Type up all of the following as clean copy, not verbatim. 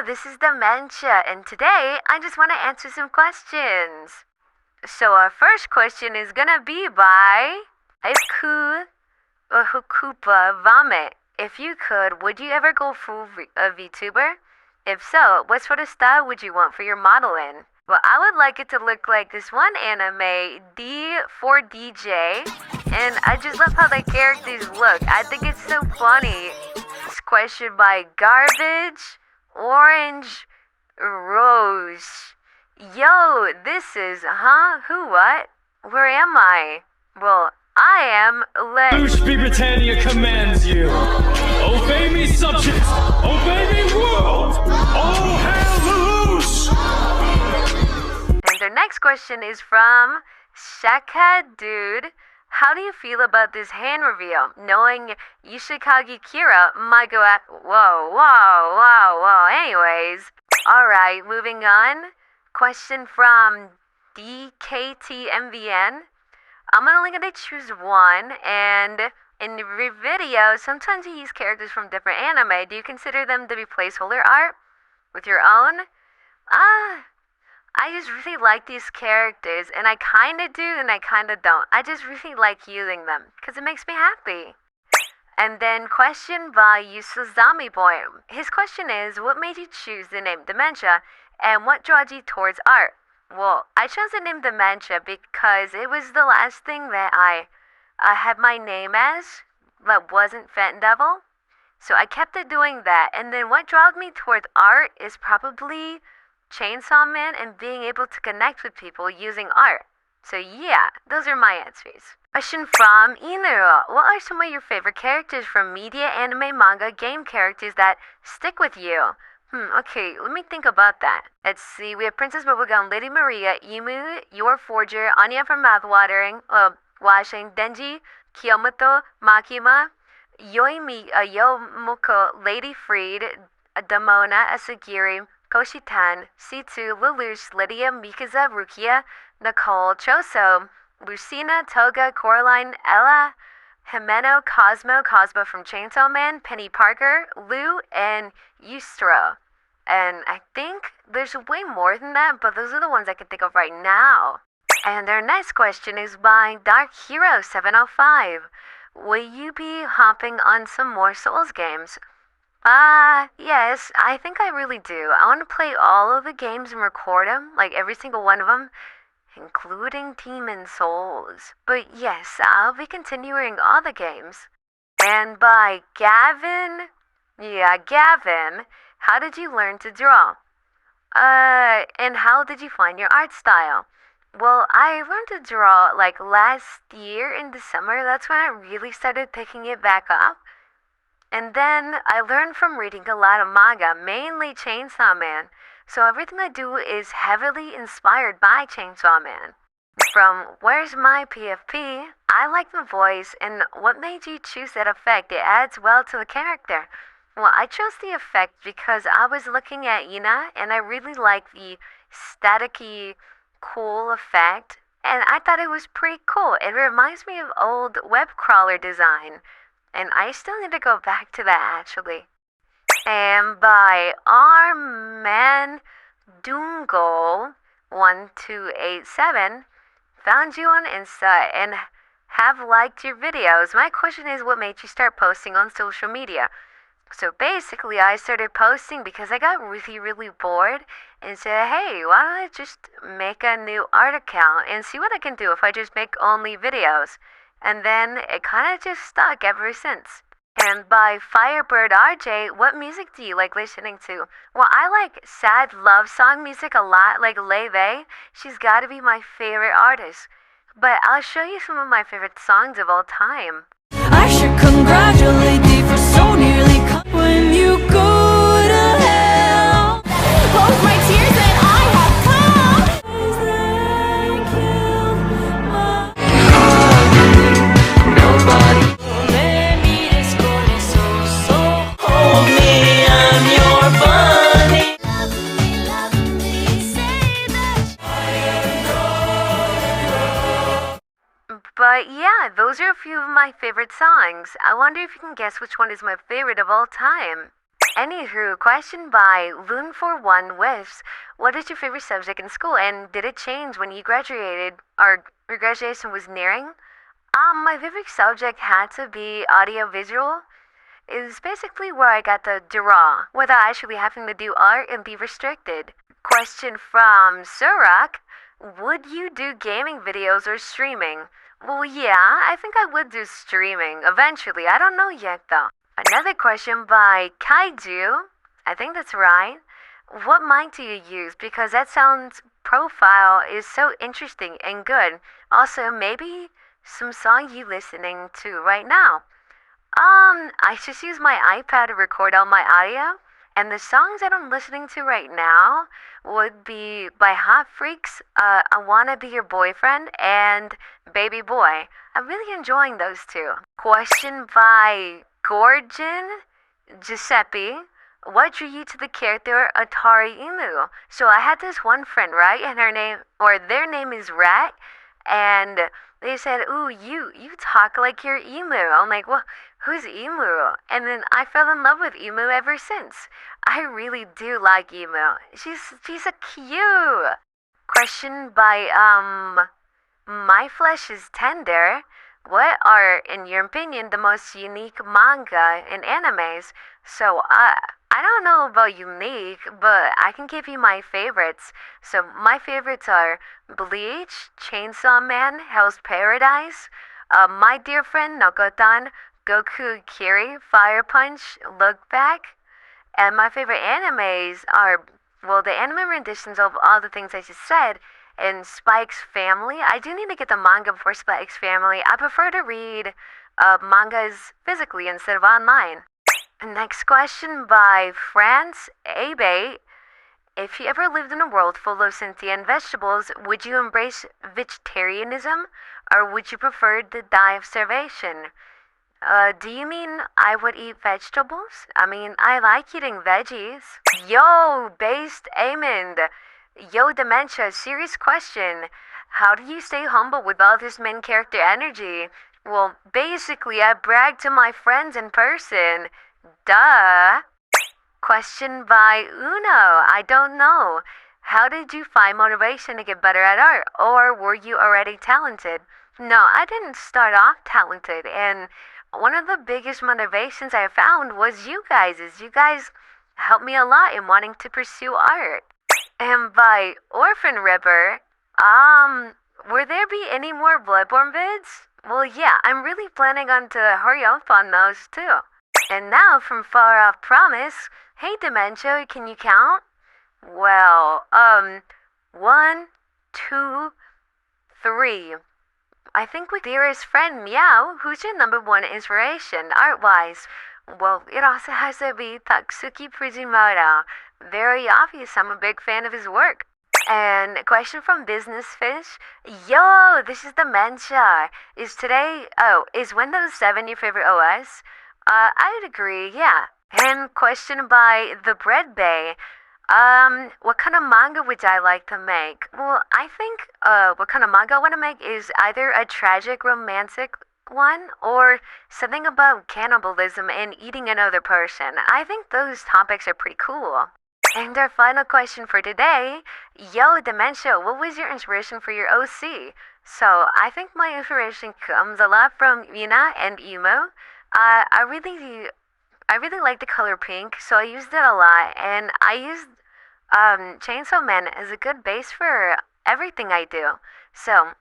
this is Dementia, and today I just want to answer some questions. So our first question is gonna be by Hukupa Vomit. If you could, would you ever go full a VTuber? If so, what sort of style would you want for your modeling? Well, I would like it to look like this one anime, D4DJ, and I just love how the characters look. I think it's so funny. It's questioned by Garbage, Orange, Rose. Yo, this is, who, what? Where am I? Well, I am Lushby Britannia commands you. Obey me, subjects. Obey me, world. All hail the loose. And our next question is from Shaka Dude. How do you feel about this hand reveal? Knowing Yoshikage Kira might go at. Whoa. Anyways. Alright, moving on. Question from DKTMVN. I'm only gonna choose one, and in the video, sometimes you use characters from different anime. Do you consider them to be placeholder art with your own? I just really like these characters, and I kinda do and I kinda don't. I just really like using them, because it makes me happy. And then question by Yusuzami Boy. His question is, what made you choose the name Dementia, and what draws you towards art? Well, I chose the name Dementia because it was the last thing that I had my name as, that wasn't Fenton Devil. So I kept it doing that. And then what draws me towards art is probably Chainsaw Man and being able to connect with people using art. So yeah, those are my answers. Question from Inu. What are some of your favorite characters from media, anime, manga, game characters that stick with you? Okay, let me think about that. Let's see, we have Princess Bubblegum, Lady Maria, EMUUU, Your Forger, Anya from Washing, Denji, Kiyomoto, Makima, Yomoko, Lady Freed, Damona, Asagiri, Koshitan, C2, Lelouch, Lydia, Mikaza, Rukia, Nicole, Choso, Lucina, Toga, Coraline, Ella, Jimeno, Cosmo from Chainsaw Man, Penny Parker, Lou, and Eustro. And I think there's way more than that, but those are the ones I can think of right now. And our next question is by Dark Hero 705. Will you be hopping on some more Souls games? Yes, I think I really do. I want to play all of the games and record them, like every single one of them, including Demon Souls. But yes, I'll be continuing all the games. And by Gavin, how did you learn to draw? And how did you find your art style? Well, I learned to draw like last year in the summer. That's when I really started picking it back up. And then I learned from reading a lot of manga, mainly Chainsaw Man. So everything I do is heavily inspired by Chainsaw Man. From Where's My PFP, I like the voice, and what made you choose that effect? It adds well to the character. Well, I chose the effect because I was looking at Ina, and I really liked the staticky, cool effect, and I thought it was pretty cool. It reminds me of old web crawler design, and I still need to go back to that actually. And by Rmandungo1287, found you on Insta and have liked your videos. My question is, what made you start posting on social media? So basically, I started posting because I got really bored and said, hey, why don't I just make a new art account and see what I can do if I just make only videos? And then it kind of just stuck ever since. And by Firebird RJ, what music do you like listening to? Well, I like sad love song music a lot, like Leve. She's got to be my favorite artist. But I'll show you some of my favorite songs of all time. I should congratulate thee for so nearly when you go to hell. Both my tears that I have come. Nobody. Hold me, I'm your bunny. Love me, say that. But yeah, those are a few of my favorite songs. I wonder if you can guess which one is my favorite of all time. Anywho, question by Loon41 Whiffs. What is your favorite subject in school, and did it change when you graduated or your graduation was nearing? My favorite subject had to be audiovisual. It's basically where I got to draw without actually having to do art and be restricted. Question from Surak. Would you do gaming videos or streaming? Well, yeah, I think I would do streaming eventually. I don't know yet though. Another question by Kaiju. I think that's right. What mic do you use? Because that sounds profile is so interesting and good. Also, maybe some song you listening to right now. I just use my iPad to record all my audio. And the songs that I'm listening to right now would be by Hot Freaks, I Wanna Be Your Boyfriend, and Baby Boy. I'm really enjoying those two. Question by Gorgon Giuseppe. What drew you to the character Atari EMUUU? So I had this one friend, right? And their name is Rat. And they said, ooh, you talk like you're EMUUU. I'm like, well, who's EMUUU? And then I fell in love with EMUUU ever since. I really do like EMUUU. She's a cute. Question by, My Flesh is Tender. What are, in your opinion, the most unique manga and animes? So, I don't know about unique, but I can give you my favorites. So, my favorites are Bleach, Chainsaw Man, Hell's Paradise, My Dear Friend Nokotan, Goku Kiri, Fire Punch, Look Back. And my favorite animes are, well, the anime renditions of all the things I just said, and Spike's Family. I do need to get the manga for Spike's Family. I prefer to read mangas physically instead of online. Next question by France Abe. If you ever lived in a world full of sentient vegetables, would you embrace vegetarianism, or would you prefer to die of starvation? Do you mean I would eat vegetables? I mean, I like eating veggies. Yo, Based Amond. Yo, Dementia, serious question. How do you stay humble with all this main character energy? Well, basically, I brag to my friends in person. Duh. Question by Uno. I don't know. How did you find motivation to get better at art? Or were you already talented? No, I didn't start off talented. And one of the biggest motivations I found was you guys. You guys helped me a lot in wanting to pursue art. And by Orphan Ripper, will there be any more Bloodborne vids? Well, yeah, I'm really planning on to hurry up on those too. And now from Far Off Promise, hey Dementia, can you count? Well, 1, 2, 3. I think with dearest friend Meow, who's your number one inspiration art-wise? Well, it also has to be Tatsuki Fujimoto. Very obvious, I'm a big fan of his work. And a question from Business Fish. Yo, this is Dementia. Is Windows 7 your favorite OS? I would agree, yeah. And question by The Bread Bay. What kind of manga would I like to make? Well, I think, what kind of manga I want to make is either a tragic romantic one or something about cannibalism and eating another person. I think those topics are pretty cool. And our final question for today. Yo, Dementia, what was your inspiration for your OC? So, I think my inspiration comes a lot from Yuna and Emo. I really like the color pink, so I used it a lot, and I used Chainsaw Man as a good base for everything I do. So,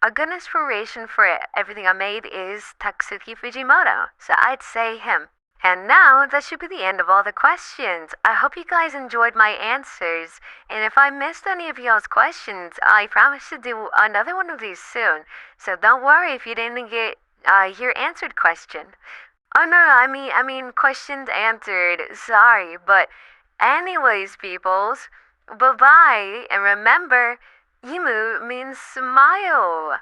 a good inspiration for everything I made is Tatsuki Fujimoto, so I'd say him. And now, that should be the end of all the questions. I hope you guys enjoyed my answers, and if I missed any of y'all's questions, I promise to do another one of these soon. So don't worry if you didn't get your answered question. Oh no, I mean questions answered. Sorry, but anyways, peoples, bye-bye, and remember, EMUUU means smile.